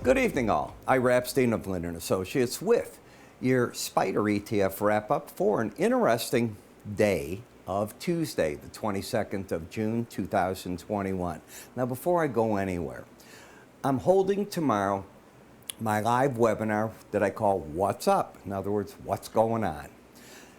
Good evening, all. Ira Epstein of Linn & Associates with your SPDR ETF wrap-up for an interesting day of Tuesday, the 22nd of June, 2021. Now, before I go anywhere, I'm holding tomorrow my live webinar that I call What's Up? In other words, what's going on?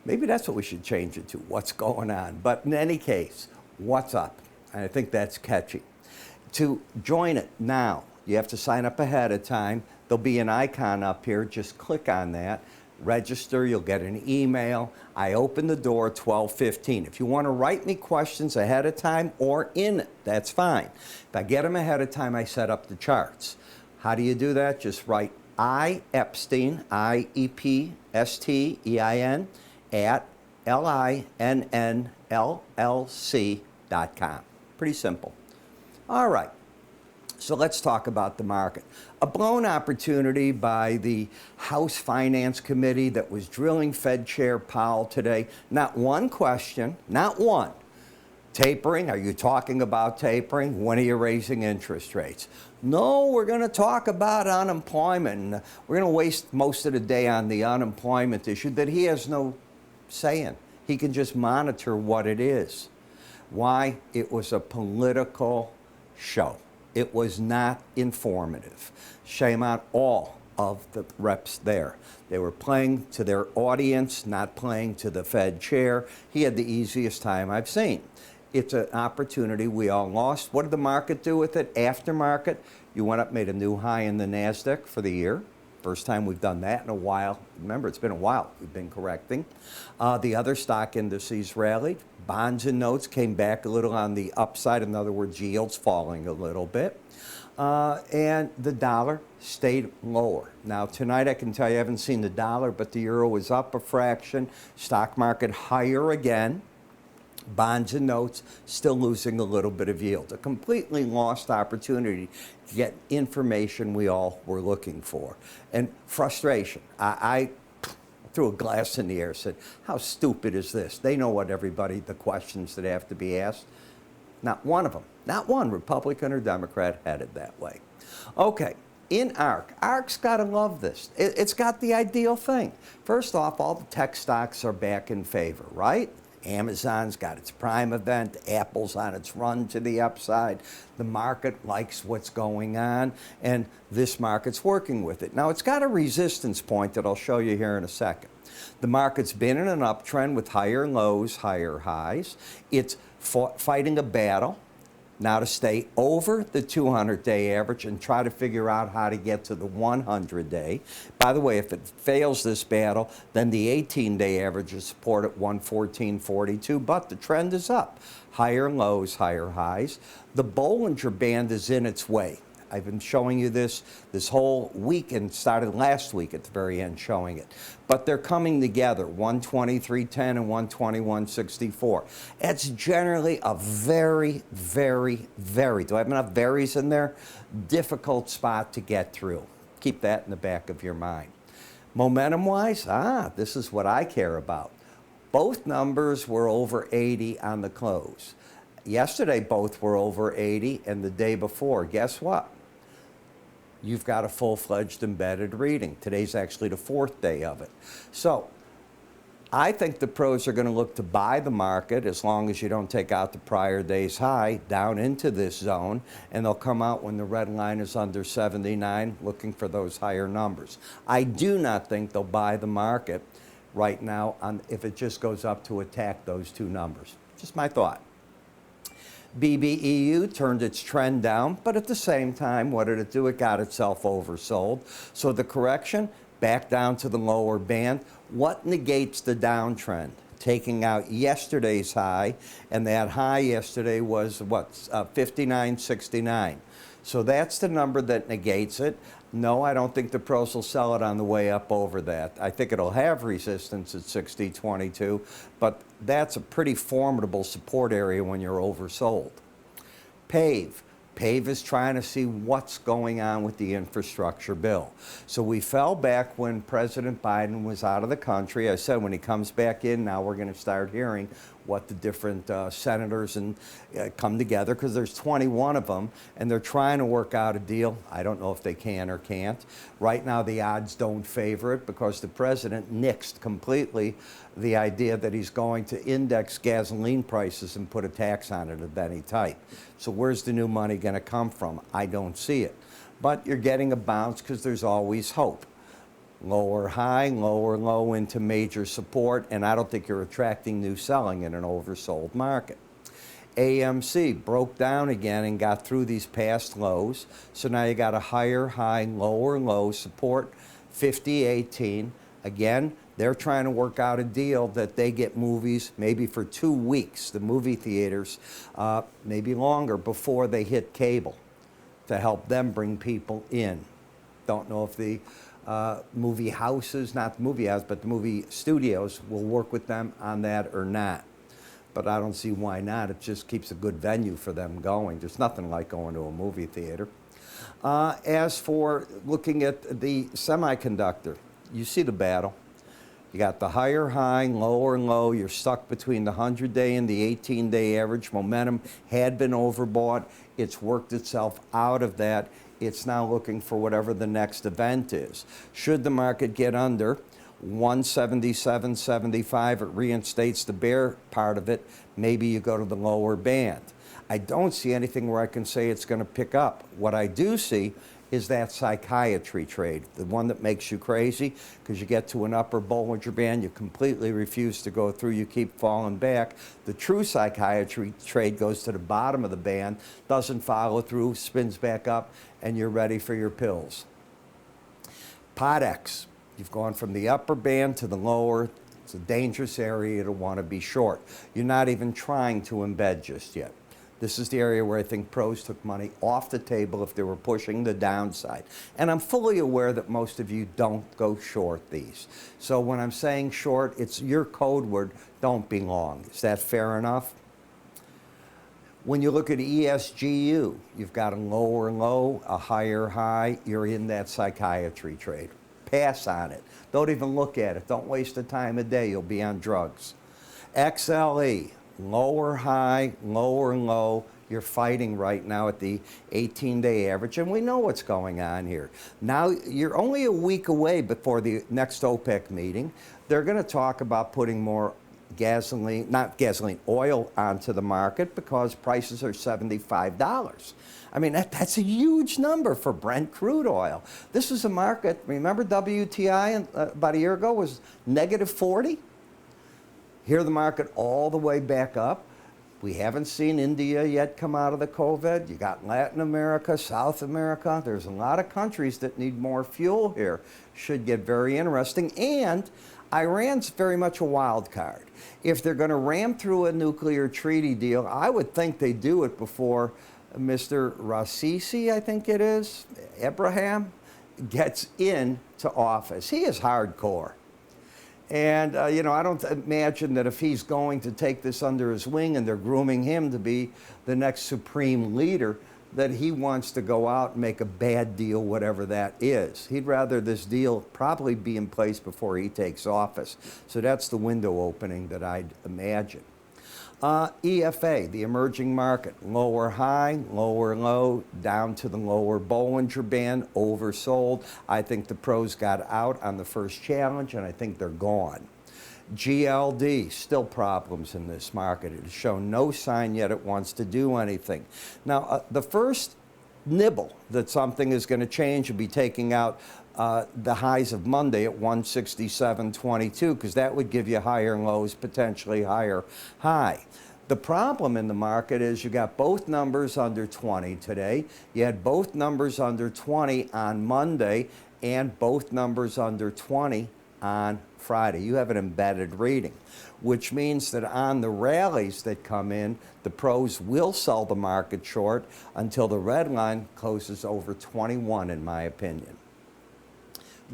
Maybe that's what we should change it to, what's going on. But in any case, what's up? And I think that's catchy. To join it now, you have to sign up ahead of time. There'll be an icon up here. Just click on that. Register. You'll get an email. I open the door at 12:15. If you want to write me questions ahead of time or in it, that's fine. If I get them ahead of time, I set up the charts. How do you do that? Just write I Epstein, IEPSTEIN, at LINNLLC.com. Pretty simple. All right. So let's talk about the market. A blown opportunity by the House Finance Committee that was drilling Fed Chair Powell today. Not one question, not one. Tapering, are you talking about tapering? When are you raising interest rates? No, we're going to talk about unemployment. We're going to waste most of the day on the unemployment issue that he has no say in. He can just monitor what it is. Why? It was a political show. It was not informative. Shame on all of the reps there. They were playing to their audience, not playing to the Fed chair. He had the easiest time I've seen. It's an opportunity we all lost. What did the market do with it? Aftermarket, you went up, made a new high in the NASDAQ for the year. First time we've done that in a while. Remember, it's been a while we've been correcting. The other stock indices rallied. Bonds and notes came back a little on the upside. In other words, yields falling a little bit. And the dollar stayed lower. Now, tonight I can tell you I haven't seen the dollar, but the euro is up a fraction. Stock market higher again. Bonds and notes still losing a little bit of yield. A completely lost opportunity to get information we all were looking for. And frustration. I threw a glass in the air, said, how stupid is this? They know what the questions that have to be asked. Not one of them, not one Republican or Democrat headed that way. Okay. In ARK's got to love this. It's got the ideal thing. First off, all the tech stocks are back in favor, right? Amazon's got its Prime event. Apple's on its run to the upside. The market likes what's going on, and this market's working with it. Now, it's got a resistance point that I'll show you here in a second. The market's been in an uptrend with higher lows, higher highs. It's fighting a battle now to stay over the 200-day average and try to figure out how to get to the 100-day. By the way, if it fails this battle, then the 18-day average is support at 114.42, but the trend is up. Higher lows, higher highs. The Bollinger Band is in its way. I've been showing you this whole week and started last week at the very end showing it. But they're coming together, 123.10 and 121.64. It's generally a very, very, very, do I have enough varies in there? Difficult spot to get through. Keep that in the back of your mind. Momentum-wise, this is what I care about. Both numbers were over 80 on the close. Yesterday, both were over 80, and the day before, guess what? You've got a full-fledged embedded reading. Today's actually the fourth day of it. So I think the pros are going to look to buy the market as long as you don't take out the prior day's high down into this zone, and they'll come out when the red line is under 79 looking for those higher numbers. I do not think they'll buy the market right now if it just goes up to attack those two numbers. Just my thought. BBEU turned its trend down, but at the same time, what did it do? It got itself oversold. So the correction, back down to the lower band. What negates the downtrend? Taking out yesterday's high, and that high yesterday was, 59.69. So that's the number that negates it. No, I don't think the pros will sell it on the way up over that. I think it'll have resistance at 60.22, but that's a pretty formidable support area when you're oversold. PAVE. PAVE is trying to see what's going on with the infrastructure bill. So we fell back when President Biden was out of the country. I said when he comes back in, now we're going to start hearing what the different senators and come together, because there's 21 of them, and they're trying to work out a deal. I don't know if they can or can't. Right now, the odds don't favor it because the president nixed completely the idea that he's going to index gasoline prices and put a tax on it of any type. So where's the new money going to come from? I don't see it. But you're getting a bounce because there's always hope. Lower high, lower low into major support, and I don't think you're attracting new selling in an oversold market. AMC broke down again and got through these past lows, so now you got a higher high, lower low support, 50.18. Again, they're trying to work out a deal that they get movies maybe for 2 weeks, the movie theaters, maybe longer, before they hit cable, to help them bring people in. Don't know if the movie houses, not the movie house, but the movie studios will work with them on that or not. But I don't see why not. It just keeps a good venue for them going. There's nothing like going to a movie theater. As for looking at the semiconductor, you see the battle. You got the higher high, lower low. You're stuck between the 100-day and the 18-day average. Momentum had been overbought. It's worked itself out of that. It's now looking for whatever the next event is. Should the market get under 177.75, it reinstates the bear part of it. Maybe you go to the lower band. I don't see anything where I can say it's going to pick up. What I do see is that psychiatry trade, the one that makes you crazy because you get to an upper Bollinger Band, you completely refuse to go through, you keep falling back. The true psychiatry trade goes to the bottom of the band, doesn't follow through, spins back up, and you're ready for your pills. PODX, you've gone from the upper band to the lower. It's a dangerous area to want to be short. You're not even trying to embed just yet. This is the area where I think pros took money off the table if they were pushing the downside. And I'm fully aware that most of you don't go short these. So when I'm saying short, it's your code word, don't be long. Is that fair enough? When you look at ESGU, you've got a lower low, a higher high. You're in that psychiatry trade. Pass on it. Don't even look at it. Don't waste the time of day. You'll be on drugs. XLE. Lower high, lower low. You're fighting right now at the 18-day average, and we know what's going on here. Now, you're only a week away before the next OPEC meeting. They're going to talk about putting more oil onto the market because prices are $75. I mean, that's a huge number for Brent crude oil. This is a market, remember WTI about a year ago was negative 40? Here the market all the way back up. We haven't seen India yet come out of the COVID. You got Latin America, South America. There's a lot of countries that need more fuel here. Should get very interesting. And Iran's very much a wild card. If they're going to ram through a nuclear treaty deal, I would think they do it before Mr. Rassisi, I think it is, Abraham, gets into office. He is hardcore. And, I don't imagine that if he's going to take this under his wing and they're grooming him to be the next supreme leader, that he wants to go out and make a bad deal, whatever that is. He'd rather this deal probably be in place before he takes office. So that's the window opening that I'd imagine. EFA, the emerging market, lower high, lower low, down to the lower Bollinger Band, oversold. I think the pros got out on the first challenge, and I think they're gone. GLD, still problems in this market. It has shown no sign yet it wants to do anything. Now, the first nibble that something is going to change will be taking out the highs of Monday at 167.22, because that would give you higher lows, potentially higher high. The problem in the market is you got both numbers under 20 today. You had both numbers under 20 on Monday and both numbers under 20 on Friday. You have an embedded reading, which means that on the rallies that come in, the pros will sell the market short until the red line closes over 21, in my opinion.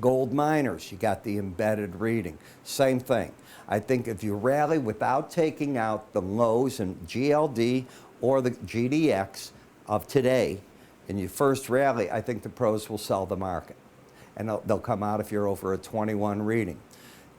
Gold miners, you got the embedded reading. Same thing. I think if you rally without taking out the lows in GLD or the GDX of today, in your first rally, I think the pros will sell the market. And they'll come out if you're over a 21 reading.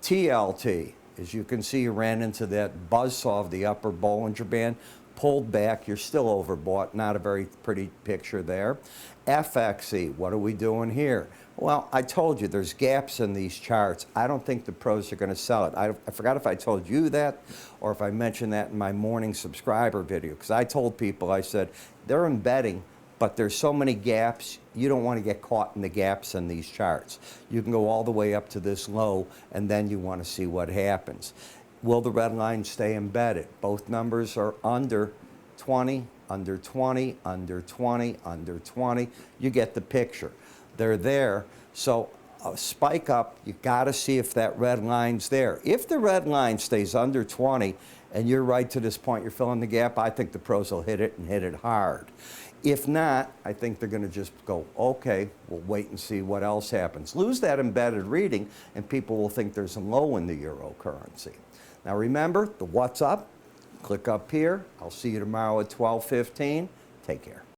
TLT, As you can see, you ran into that buzzsaw of the upper Bollinger Band, pulled back. You're still overbought. Not a very pretty picture there. FXE, what are we doing here? Well, I told you there's gaps in these charts. I don't think the pros are going to sell it. I forgot if I told you that or if I mentioned that in my morning subscriber video, because I told people, I said, they're embedding, but there's so many gaps, you don't want to get caught in the gaps in these charts. You can go all the way up to this low, and then you want to see what happens. Will the red line stay embedded? Both numbers are under 20, under 20, under 20, under 20. You get the picture. They're there. So a spike up, you got to see if that red line's there. If the red line stays under 20 and you're right to this point, you're filling the gap, I think the pros will hit it and hit it hard. If not, I think they're going to just go, okay, we'll wait and see what else happens. Lose that embedded reading and people will think there's a low in the euro currency. Now remember, the what's up, click up here. I'll see you tomorrow at 12:15. Take care.